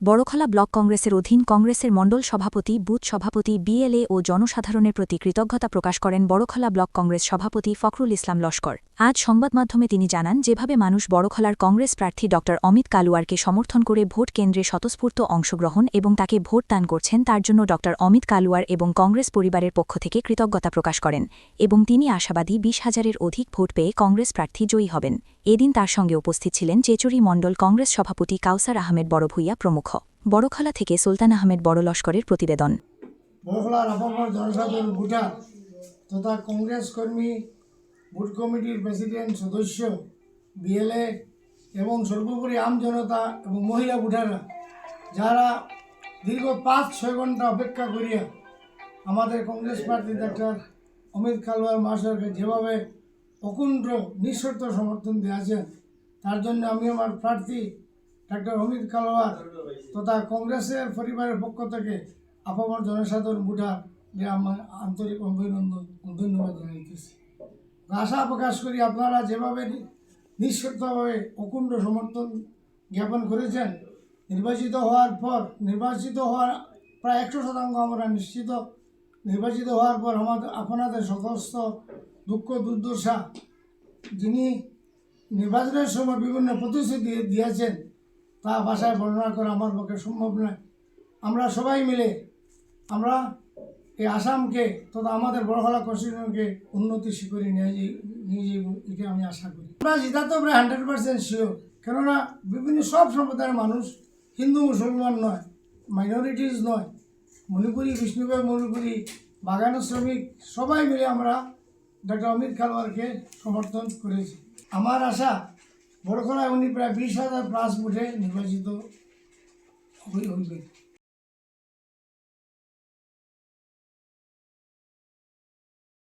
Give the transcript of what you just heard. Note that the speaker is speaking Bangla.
বড়খলা ব্লক কংগ্রেসের অধীন কংগ্রেসের মণ্ডল সভাপতি, বুথ সভাপতি, বিএলএ ও জনসাধারণের প্রতি কৃতজ্ঞতা প্রকাশ করেন বড়খলা ব্লক কংগ্রেস সভাপতি ফখরুল ইসলাম লস্কর। আজ সংবাদমাধ্যমে তিনি জানান, যেভাবে মানুষ বড়খলার কংগ্রেস প্রার্থী ড অমিত কালুয়ারকে সমর্থন করে ভোট কেন্দ্রে স্বতঃস্ফূর্ত অংশগ্রহণ এবং তাকে ভোট দান করছেন, তার জন্য ড অমিত কালুয়ার এবং কংগ্রেস পরিবারের পক্ষ থেকে কৃতজ্ঞতা প্রকাশ করেন এবং তিনি আশাবাদী 20,000-এর অধিক ভোট পেয়ে কংগ্রেস প্রার্থী জয়ী হবেন। এদিন তার সঙ্গে উপস্থিত ছিলেন চেচুরি মণ্ডল কংগ্রেস সভাপতি কাউসার আহমেদ বড়ভূইয়া প্রমুখ। বড়খলা থেকে সুলতান আহমেদ বড় লস্করের প্রতিবেদন। বড়খলার আপামর জনসাধারণ ভোটার তথা কংগ্রেস কর্মী, বুথ কমিটির প্রেসিডেন্ট, সদস্য, বিএলএ এবং সর্বোপরি আম জনতা এবং মহিলা ভোটাররা যারা দীর্ঘ 5-6 ঘন্টা অপেক্ষা করিয়া আমাদের কংগ্রেস প্রার্থী ডাক্তার অমিত কালুয়ার মহাশয়কে যেভাবে অকুণ্ঠ নিঃশর্ত সমর্থন দিয়েছেন, তার জন্য আমি আমার প্রার্থী ডাক্তার অমিত কালুয়ার তথা কংগ্রেসের পরিবারের পক্ষ থেকে আপামর জনসাধারণ ভোটারকে আমার আন্তরিক অভিনন্দন ও ধন্যবাদ জানাইতেছি। আশা প্রকাশ করি আপনারা যেভাবে নিঃশর্তভাবে অকুণ্ঠ সমর্থন জ্ঞাপন করেছেন, নির্বাচিত হওয়ার প্রায় 100% আমরা নিশ্চিত, নির্বাচিত হওয়ার পর আপনাদের সমস্ত দুঃখ দুর্দশা যিনি নির্বাচনের সময় বিভিন্ন প্রতিশ্রুতি দিয়েছেন তা ভাষায় বর্ণনা করা আমার পক্ষে সম্ভব নয়। আমরা সবাই মিলে আমরা এই আসামকে তথা আমাদের বড়খলা কনস্টিটিউশনকে উন্নতি শিখরে নিয়ে যাব, এটা আমি আশা করি। আমরা জিতা তো প্রায় 100% শিওর, কেননা বিভিন্ন সব সম্প্রদায়ের মানুষ, হিন্দু মুসলমান নয়, মাইনরিটিস নয়, মণিপুরি, বিষ্ণুপুর মণিপুরি, বাগানের শ্রমিক, সবাই মিলে আমরা ডক্টর অমিত কালুয়ারকে সমর্থন করেছি। আমার আশা বড়খলায় উনি প্রায় 20,000+ ভোটে নির্বাচিত হইবেন।